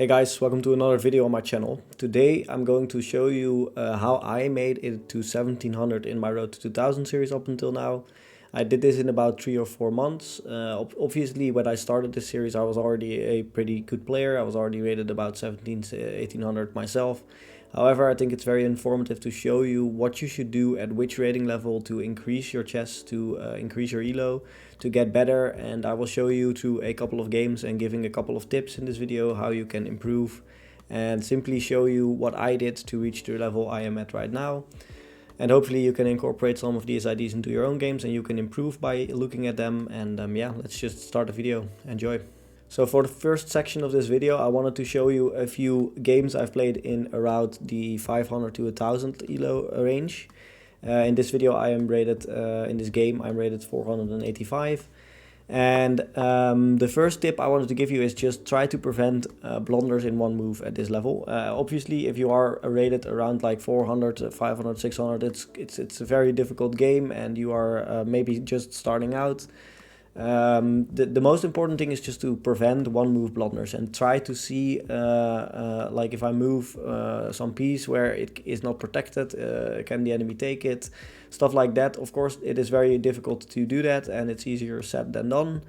Hey guys, welcome to another video on my channel. Today I'm going to show you how I made it to 1700 in my Road to 2000 series up until now. I did this in about 3 or 4 months. Obviously when I started this series I was already a pretty good player. I was already rated about 1800 myself. However, I think it's very informative to show you what you should do at which rating level to increase your chess, to increase your elo, to get better. And I will show you through a couple of games and giving a couple of tips in this video how you can improve and simply show you what I did to reach the level I am at right now. And hopefully you can incorporate some of these ideas into your own games and you can improve by looking at them. And yeah, let's just start the video. Enjoy. So for the first section of this video, I wanted to show you a few games I've played in around the 500 to 1000 elo range. In this video I am rated, in this game I'm rated 485. And the first tip I wanted to give you is just try to prevent blunders in one move at this level. Obviously if you are rated around like 400, 500, 600, it's a very difficult game and you are maybe just starting out. The most important thing is just to prevent one move blunders and try to see like if I move some piece where it is not protected, can the enemy take it, stuff like that. Of course it is very difficult to do that and it's easier said than done.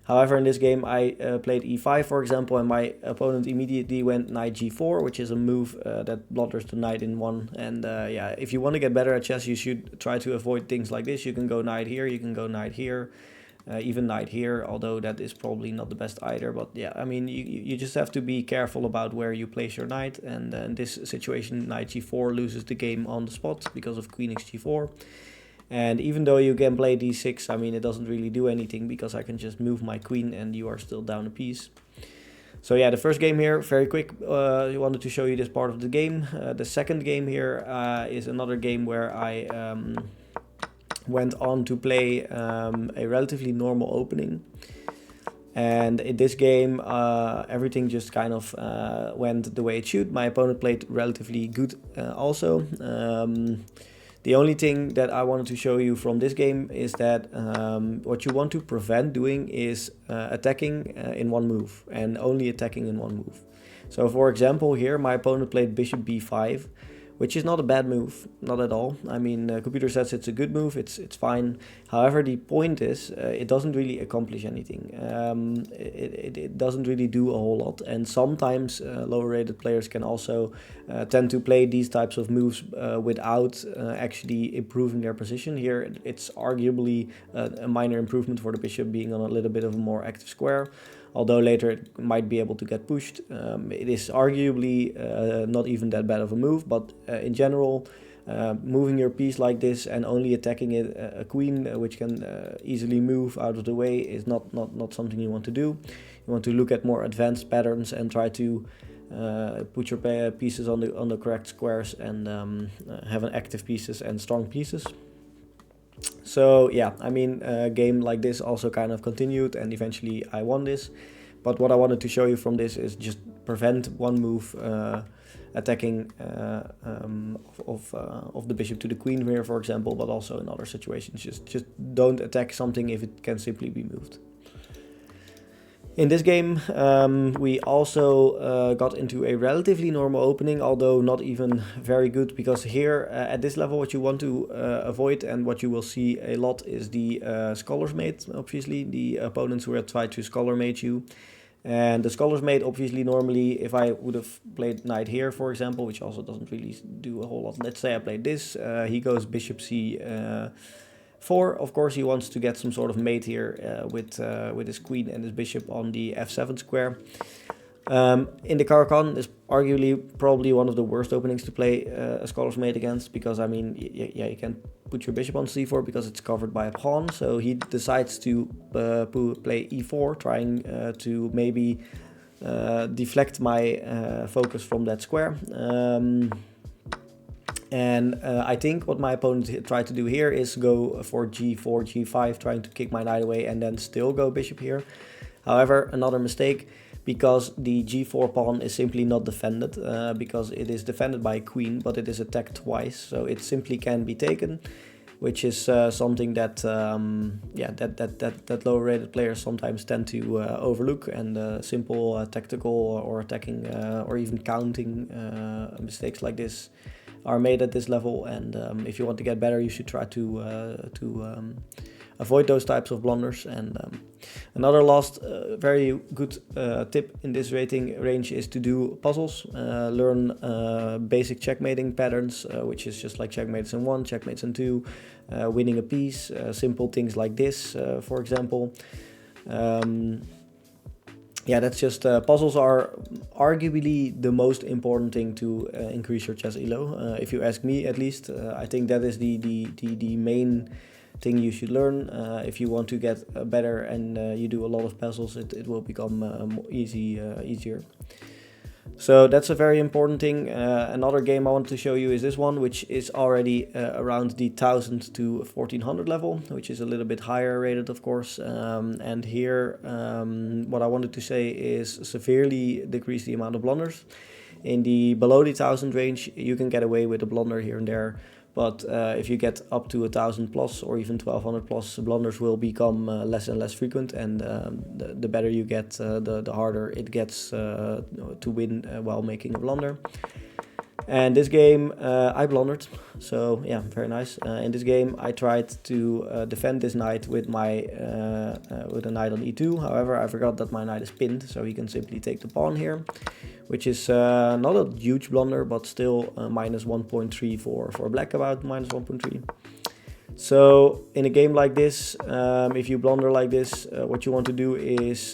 However, in this game I played e5 for example, and my opponent immediately went knight g4, which is a move that blunders the knight in one. And yeah, if you want to get better at chess you should try to avoid things like this. You can go knight here, you can go knight here, even knight here, although that is probably not the best either. But yeah, I mean, you just have to be careful about where you place your knight. And in this situation, knight g4 loses the game on the spot because of queen x4. And even though you can play d6, I mean, it doesn't really do anything because I can just move my queen and you are still down a piece. So yeah, the first game here, very quick, I wanted to show you this part of the game. The second game here is another game where I went on to play a relatively normal opening, and in this game everything just kind of went the way it should. My opponent played relatively good also. The only thing that I wanted to show you from this game is that what you want to prevent doing is attacking in one move, and only attacking in one move. So for example here my opponent played bishop b5, which is not a bad move, not at all. I mean, computer says it's a good move, it's fine. However, the point is, it doesn't really accomplish anything. It doesn't really do a whole lot. And sometimes lower rated players can also tend to play these types of moves without actually improving their position. Here, it's arguably a minor improvement for the bishop being on a little bit of a more active square. Although later it might be able to get pushed. It is arguably not even that bad of a move, but in general, moving your piece like this and only attacking it, a queen which can easily move out of the way, is not something you want to do. You want to look at more advanced patterns and try to put your pieces on the correct squares and have an active pieces and strong pieces. So yeah, I mean, a game like this also kind of continued and eventually I won this. But what I wanted to show you from this is just prevent one move attacking of the bishop to the queen here, for example, but also in other situations. Just don't attack something if it can simply be moved. In this game, we also got into a relatively normal opening, although not even very good, because here at this level what you want to avoid and what you will see a lot is the scholar's mate, obviously, the opponents who have tried to scholar mate you. And the scholar's mate, obviously, normally, if I would have played knight here, for example, which also doesn't really do a whole lot. Let's say I played this, he goes bishop c4. Of course, he wants to get some sort of mate here with his queen and his bishop on the f7 square. In the Caro-Kann is arguably probably one of the worst openings to play a scholar's mate against, because I mean, yeah, you can't put your bishop on c4 because it's covered by a pawn. So he decides to play e4, trying to maybe deflect my focus from that square. And I think what my opponent tried to do here is go for g4, g5, trying to kick my knight away and then still go bishop here. However, another mistake, because the g4 pawn is simply not defended, because it is defended by a queen, but it is attacked twice, so it simply can be taken. which is something that that lower rated players sometimes tend to overlook, and simple tactical or attacking or even counting mistakes like this are made at this level. And if you want to get better, you should try to avoid those types of blunders. And another last very good tip in this rating range is to do puzzles, learn basic checkmating patterns, which is just like checkmates in 1, checkmates in 2, winning a piece, simple things like this, for example. Yeah, that's just puzzles are arguably the most important thing to increase your chess elo. If you ask me, at least, I think that is the main thing you should learn. If you want to get better and you do a lot of puzzles, it will become easier. So that's a very important thing. Another game I want to show you is this one, which is already around the 1000 to 1400 level, which is a little bit higher rated, of course. And here, what I wanted to say is severely decrease the amount of blunders. In the below the 1000 range, you can get away with a blunder here and there. But if you get up to 1000 plus or even 1200 plus, blunders will become less and less frequent, and the better you get, the harder it gets to win while making a blunder. And this game I blundered, so yeah, very nice. In this game I tried to defend this knight with my with a knight on e2. However, I forgot that my knight is pinned, so he can simply take the pawn here, which is not a huge blunder, but still minus 1.3 for black, about minus 1.3. So in a game like this, if you blunder like this, what you want to do is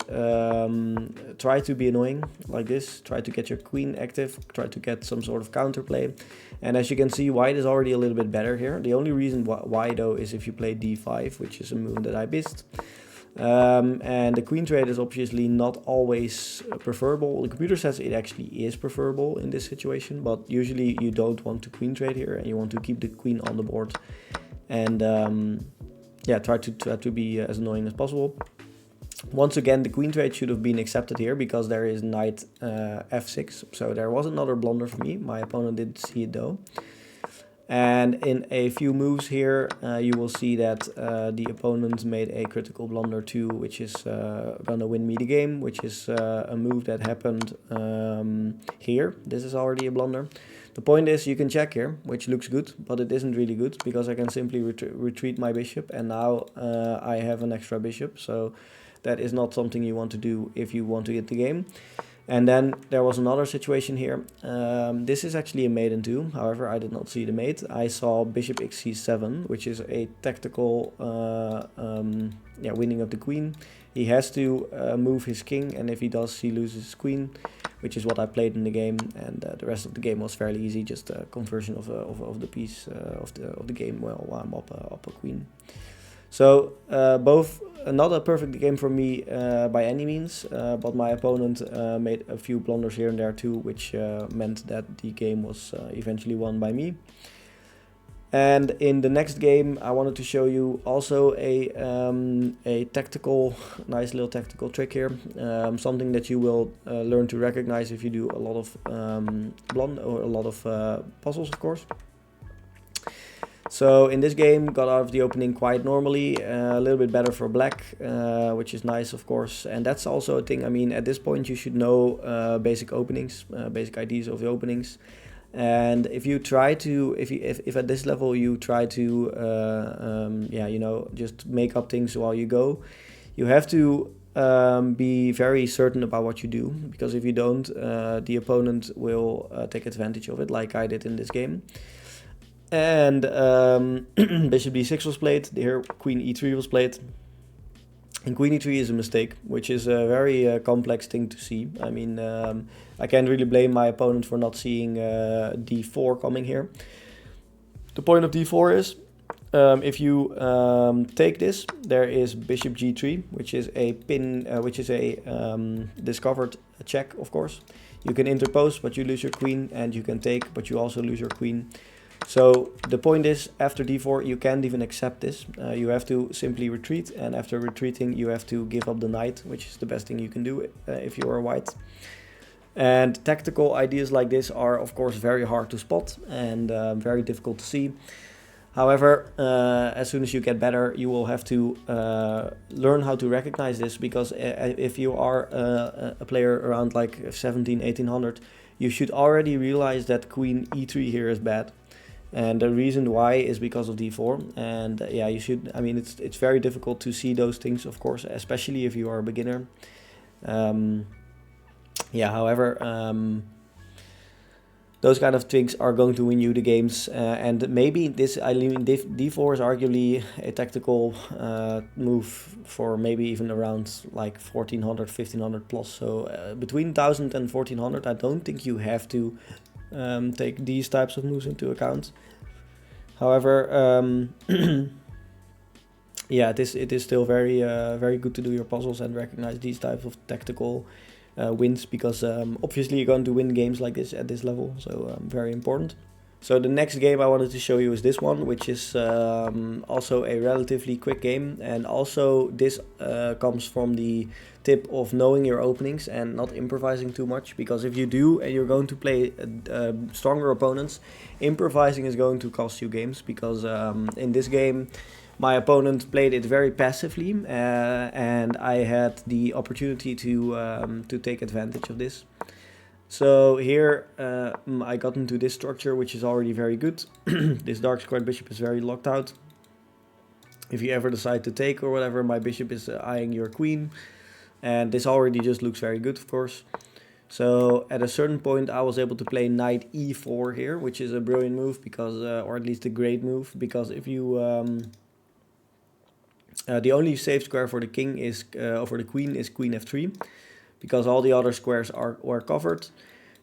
try to be annoying like this, try to get your queen active, try to get some sort of counterplay. And as you can see, white is already a little bit better here. The only reason why though is if you play d5, which is a move that I missed. And the queen trade is obviously not always preferable. The computer says it actually is preferable in this situation, but usually you don't want to queen trade here and you want to keep the queen on the board. And yeah, try to be as annoying as possible. Once again, the queen trade should have been accepted here because there is knight f6. So there was another blunder for me. My opponent didn't see it though. And in a few moves here, you will see that the opponent made a critical blunder too, which is gonna win me the game, which is a move that happened here. This is already a blunder. The point is, you can check here, which looks good, but it isn't really good because I can simply retreat my bishop, and now I have an extra bishop. So that is not something you want to do if you want to get the game. And then there was another situation here. This is actually a mate in 2. However, I did not see the mate. I saw bishop xc7, which is a tactical winning of the queen. He has to move his king, and if he does, he loses his queen, which is what I played in the game. And the rest of the game was fairly easy, just a conversion of the piece of the game while I'm up a queen. So both not a perfect game for me by any means, but my opponent made a few blunders here and there too, which meant that the game was eventually won by me. And in the next game, I wanted to show you also a tactical, nice little tactical trick here, something that you will learn to recognize if you do a lot of puzzles, of course. So in this game, got out of the opening quite normally, a little bit better for black, which is nice, of course. And that's also a thing. I mean, at this point, you should know basic openings, basic ideas of the openings. And if you try to, if at this level you try to, just make up things while you go, you have to be very certain about what you do, because if you don't, the opponent will take advantage of it, like I did in this game. And bishop d6 was played, here queen e3 was played. And queen e3 is a mistake, which is a very complex thing to see. I mean, I can't really blame my opponent for not seeing d4 coming here. The point of d4 is, if you take this, there is bishop g3, which is a discovered check, of course. You can interpose, but you lose your queen, and you can take, but you also lose your queen. So the point is, after d4 you can't even accept this. You have to simply retreat, and after retreating you have to give up the knight, which is the best thing you can do if you are white. And tactical ideas like this are of course very hard to spot and very difficult to see. However, as soon as you get better, you will have to learn how to recognize this, because if you are a player around like 17, 1800, you should already realize that queen e3 here is bad. And the reason why is because of d4. And yeah, you should, I mean, it's very difficult to see those things, of course, especially if you are a beginner. Yeah, however, those kind of things are going to win you the games, and maybe this, I mean, d4 is arguably a tactical move for maybe even around like 1400, 1500 plus. So between 1000 and 1400, I don't think you have to take these types of moves into account. However, yeah, it is still very very good to do your puzzles and recognize these types of tactical wins, because obviously you're going to win games like this at this level, so very important. So the next game I wanted to show you is this one, which is also a relatively quick game, and also this comes from the tip of knowing your openings and not improvising too much, because if you do and you're going to play stronger opponents, improvising is going to cost you games, because in this game my opponent played it very passively, and I had the opportunity to take advantage of this. So here I got into this structure, which is already very good. This dark squared bishop is very locked out. If you ever decide to take or whatever, my bishop is eyeing your queen, and this already just looks very good, of course. So at a certain point I was able to play knight e4 here, which is a brilliant move, because or at least a great move, because if you the only safe square for the king is for the queen is queen f3, because all the other squares were covered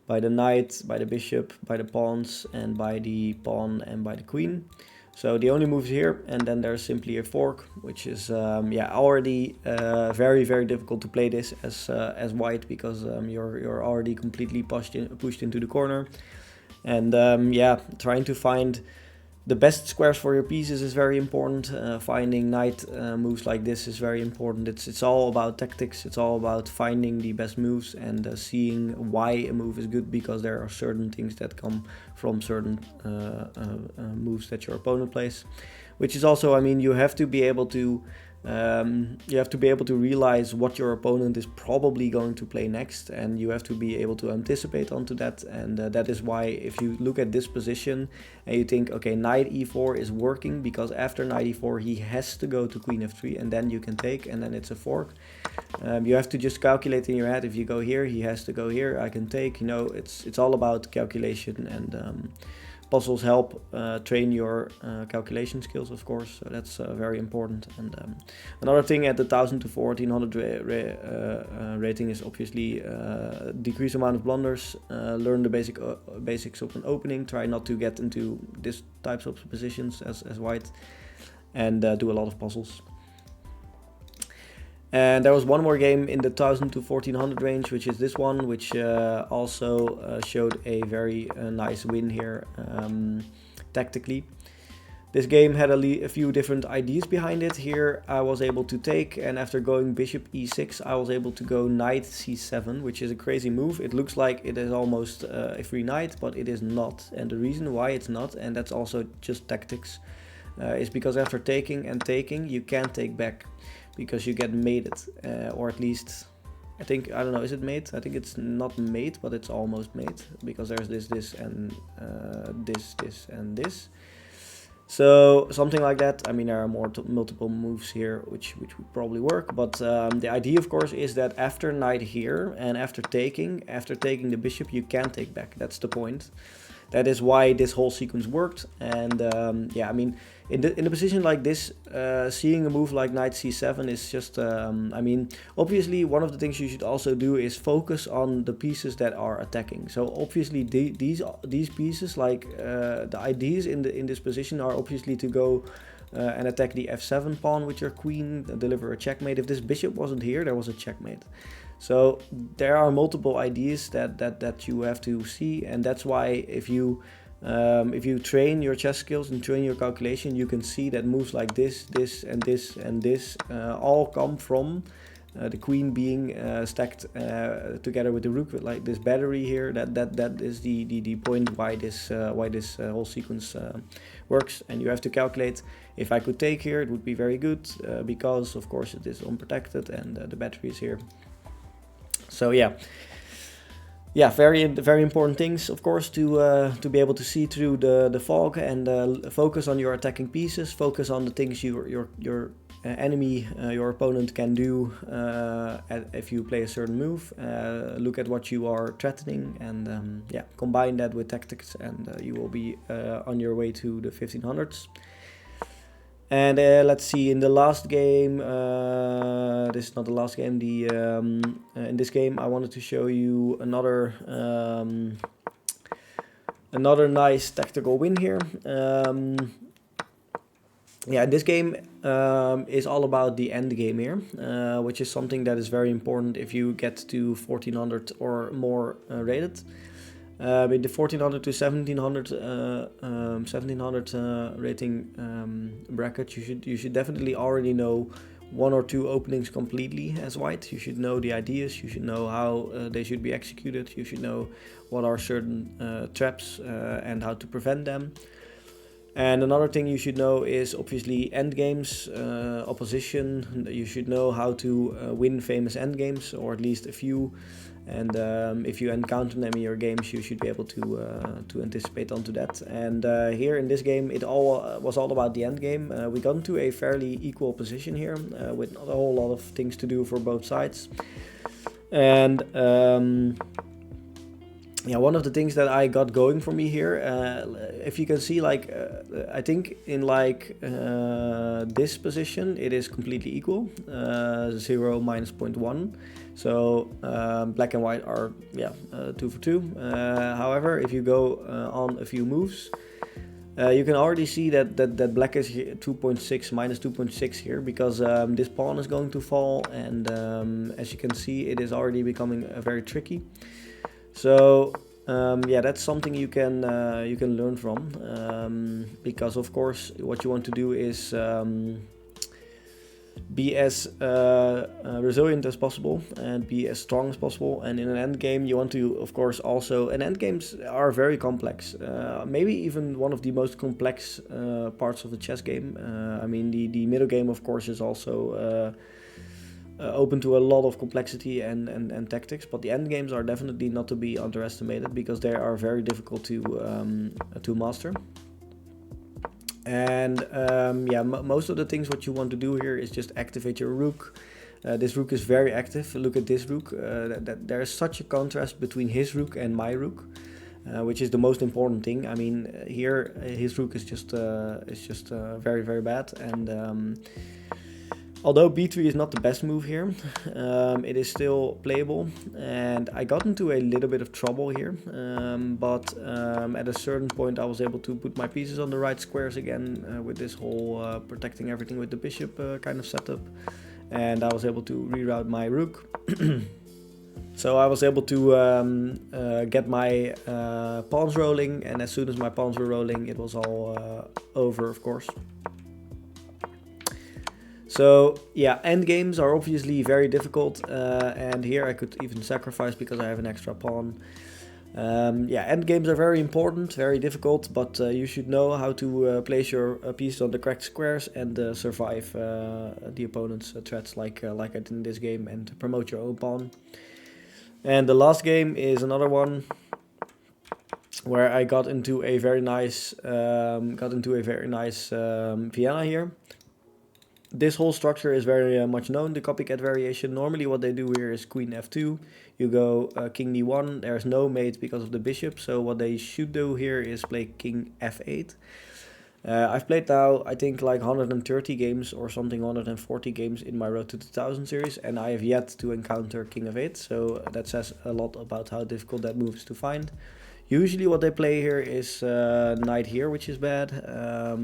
by the knight, by the bishop, by the pawns, and by the pawn and by the queen. So the only move is here, and then there's simply a fork, which is yeah, already very very difficult to play this as white, because you're already completely pushed into the corner, and yeah, trying to find the best squares for your pieces is very important. Finding knight moves like this is very important. It's all about tactics. It's all about finding the best moves and seeing why a move is good, because there are certain things that come from certain moves that your opponent plays. Which is also, I mean, you have to be able to realize what your opponent is probably going to play next, and you have to be able to anticipate onto that. And that is why if you look at this position and you think, okay, knight e4 is working, because after knight e4 he has to go to queen f3, and then you can take, and then it's a fork. You have to just calculate in your head, if you go here, he has to go here, I can take, you know, it's all about calculation, and puzzles help train your calculation skills, of course, so that's very important. And another thing at the 1000 to 1400 rating is obviously decrease amount of blunders, learn the basics of an opening, try not to get into these types of positions as white, and do a lot of puzzles. And there was one more game in the 1000 to 1400 range, which is this one, which also showed a very nice win here tactically. This game had a few different ideas behind it. Here I was able to take, and after going bishop e6 I was able to go knight c7, which is a crazy move. It looks like it is almost a free knight, but it is not. And the reason why it's not, and that's also just tactics, is because after taking and taking you can't take back, because you get mated, or at least, I think, I don't know, is it mate? I think it's not mate, but it's almost mate, because there's this, and this, and this. So something like that. I mean, there are multiple moves here which would probably work, but the idea, of course, is that after knight here and after taking the bishop, you can take back. That's the point. That is why this whole sequence worked. And yeah, I mean, in a position like this, seeing a move like knight c7 is just, I mean, obviously one of the things you should also do is focus on the pieces that are attacking. So obviously these pieces, like the ideas in this position are obviously to go and attack the f7 pawn with your queen, deliver a checkmate. If this bishop wasn't here, there was a checkmate. So there are multiple ideas that you have to see, and that's why if you train your chess skills and train your calculation, you can see that moves like this, and this, and this all come from the queen being stacked together with the rook with like this battery here. That is the point why this whole sequence works. And you have to calculate, if I could take here, it would be very good, because of course it is unprotected and the battery is here. So yeah, very important things, of course, to be able to see through the fog and focus on your attacking pieces. Focus on the things your enemy, your opponent can do if you play a certain move. Look at what you are threatening, and yeah, combine that with tactics, and you will be on your way to the 1500s. And let's see, in the last game, this is not the last game, in this game I wanted to show you another nice tactical win here. Yeah, this game is all about the end game here, which is something that is very important if you get to 1400 or more rated. With the 1400 to 1700 rating bracket, you should definitely already know one or two openings completely as white. You should know the ideas, you should know how they should be executed, you should know what are certain traps and how to prevent them. And another thing you should know is obviously endgames, opposition. You should know how to win famous endgames, or at least a few. And if you encounter them in your games, you should be able to anticipate onto that. And here in this game, it was all about the end game. We got into a fairly equal position here, with not a whole lot of things to do for both sides. And yeah, one of the things that I got going for me here, if you can see, like I think in like this position, it is completely equal, 0 minus 0.1. So black and white are 2 for 2. However, if you go on a few moves, you can already see that black is 2.6 minus 2.6 here, because this pawn is going to fall, and as you can see, it is already becoming very tricky. So yeah, that's something you can learn from, because of course what you want to do is be as resilient as possible and be as strong as possible. And in an end game, you want to, of course, also, and end games are very complex, maybe even one of the most complex parts of the chess game. I mean, the middle game, of course, is also open to a lot of complexity and tactics, but the end games are definitely not to be underestimated, because they are very difficult to master. And yeah, most of the things what you want to do here is just activate your rook. This rook is very active. Look at this rook. There is such a contrast between his rook and my rook, which is the most important thing. I mean, here his rook is just very, very bad. And although b3 is not the best move here, it is still playable, and I got into a little bit of trouble here, but at a certain point I was able to put my pieces on the right squares again, with this whole protecting everything with the bishop kind of setup, and I was able to reroute my rook. So I was able to get my pawns rolling, and as soon as my pawns were rolling, it was all over, of course. So yeah, endgames are obviously very difficult, and here I could even sacrifice because I have an extra pawn. Yeah, endgames are very important, very difficult, but you should know how to place your pieces on the correct squares and survive the opponent's threats like I did in this game, and promote your own pawn. And the last game is another one where I got into a very nice Vienna here. This whole structure is very much known, the copycat variation. Normally what they do here is queen f2, you go king d1, there's no mate because of the bishop, so what they should do here is play king f8. I've played now, I think, like 130 games or something, 140 games in my Road to 2000 series, and I have yet to encounter king f8, so that says a lot about how difficult that move is to find. Usually what they play here is knight here, which is bad.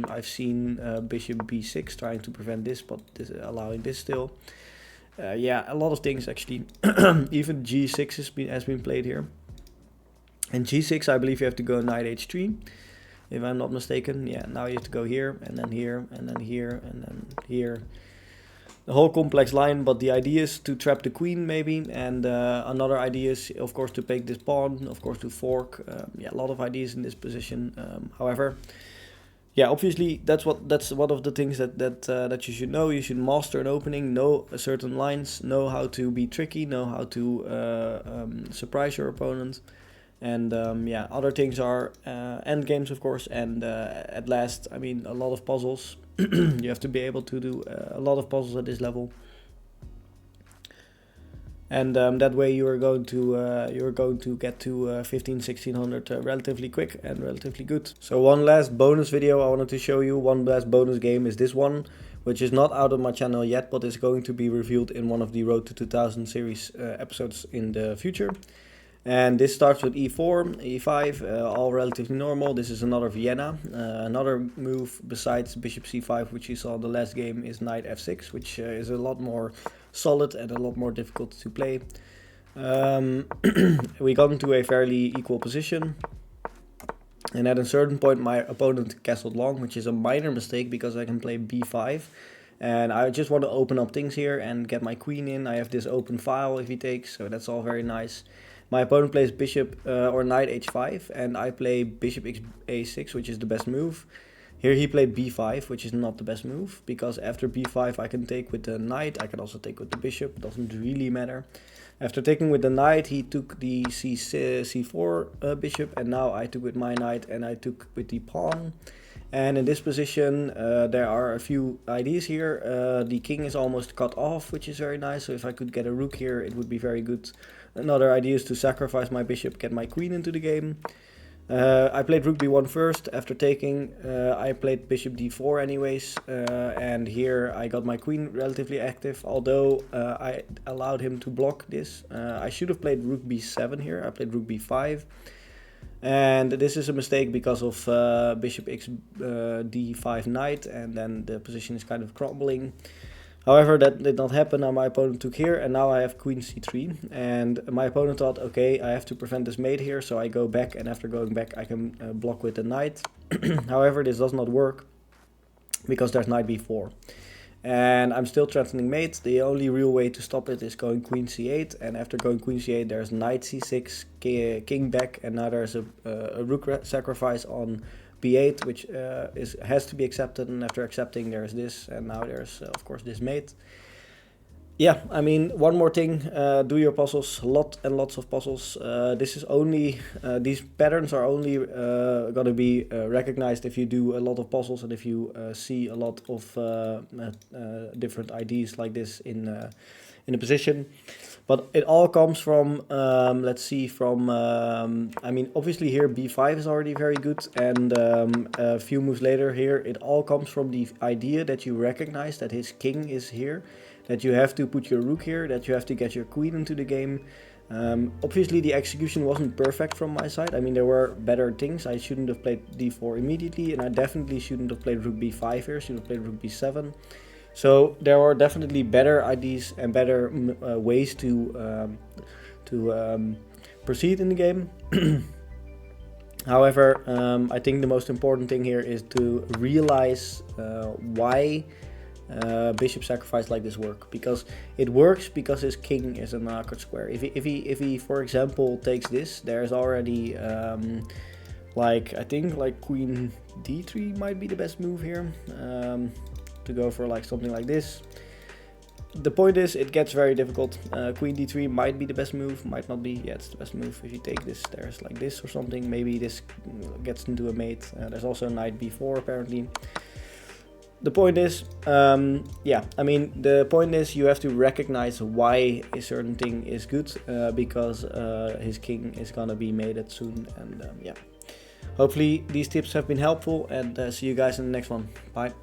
I've seen bishop b6 trying to prevent this, but allowing this still. Yeah, a lot of things actually. Even g6 has been played here. And g6, I believe you have to go knight h3, if I'm not mistaken. Yeah, now you have to go here, and then here, and then here, and then here. the whole complex line, but the idea is to trap the queen maybe, and another idea is of course to take this pawn, of course to fork. Yeah, a lot of ideas in this position. However, yeah, obviously that's one of the things that you should know. You should master an opening, know certain lines, know how to be tricky, know how to surprise your opponent, and yeah, other things are end games of course, and at last, I mean, a lot of puzzles. You have to be able to do a lot of puzzles at this level. And that way you are going to get to 1600 relatively quick and relatively good. So one last bonus video I wanted to show you, one last bonus game is this one, which is not out of my channel yet, but is going to be revealed in one of the Road to 2000 series episodes in the future. And this starts with e4, e5, all relatively normal. This is another Vienna. Another move besides bishop c5, which you saw in the last game, is knight f6, which is a lot more solid and a lot more difficult to play. We got into a fairly equal position. And at a certain point my opponent castled long, which is a minor mistake because I can play b5. And I just want to open up things here and get my queen in. I have this open file if he takes, so that's all very nice. My opponent plays bishop or knight h5, and I play bishop a6, which is the best move. Here he played b5, which is not the best move, because after b5 I can take with the knight, I can also take with the bishop, it doesn't really matter. After taking with the knight, he took the c4 bishop, and now I took with my knight and I took with the pawn. And in this position there are a few ideas here. The king is almost cut off, which is very nice, so if I could get a rook here it would be very good. Another idea is to sacrifice my bishop, get my queen into the game. I played rook b1 first. After taking, I played bishop d4 anyways, and here I got my queen relatively active, although I allowed him to block this. I should have played rook b7 here. I played rook b5. And this is a mistake because of bishop d5 knight, and then the position is kind of crumbling. However, that did not happen. Now my opponent took here, and now I have queen c3. And my opponent thought, okay, I have to prevent this mate here, so I go back, and after going back I can block with the knight. However, this does not work because there's knight b4. And I'm still threatening mate. The only real way to stop it is going queen c8, and after going queen c8 there's knight c6, king back, and now there's a rook sacrifice on b8, which has to be accepted, and after accepting there's this, and now there's of course this mate. Yeah, I mean, one more thing, do your puzzles, lots of puzzles. This is only, these patterns are only gonna be recognized if you do a lot of puzzles, and if you see a lot of different ideas like this in a position. But it all comes from, let's see, from, I mean, obviously here b5 is already very good, and a few moves later here, it all comes from the idea that you recognize that his king is here, that you have to put your rook here, that you have to get your queen into the game. Obviously the execution wasn't perfect from my side. I mean, there were better things. I shouldn't have played d4 immediately, and I definitely shouldn't have played rook b5 here, should have played rook b7. So there are definitely better ideas and better ways to proceed in the game. However, I think the most important thing here is to realize why bishop sacrifice like this work, because it works because his king is an awkward square. If he for example takes this, there's already like, I think like queen d3 might be the best move here, to go for like something like this. The point is, it gets very difficult. Queen d3 might be the best move, might not be. Yeah, it's the best move. If you take this, there's like this or something. Maybe this gets into a mate. There's also knight b4 apparently. The point is, yeah, I mean, the point is you have to recognize why a certain thing is good, because his king is gonna be mated soon, and yeah. Hopefully these tips have been helpful, and see you guys in the next one. Bye.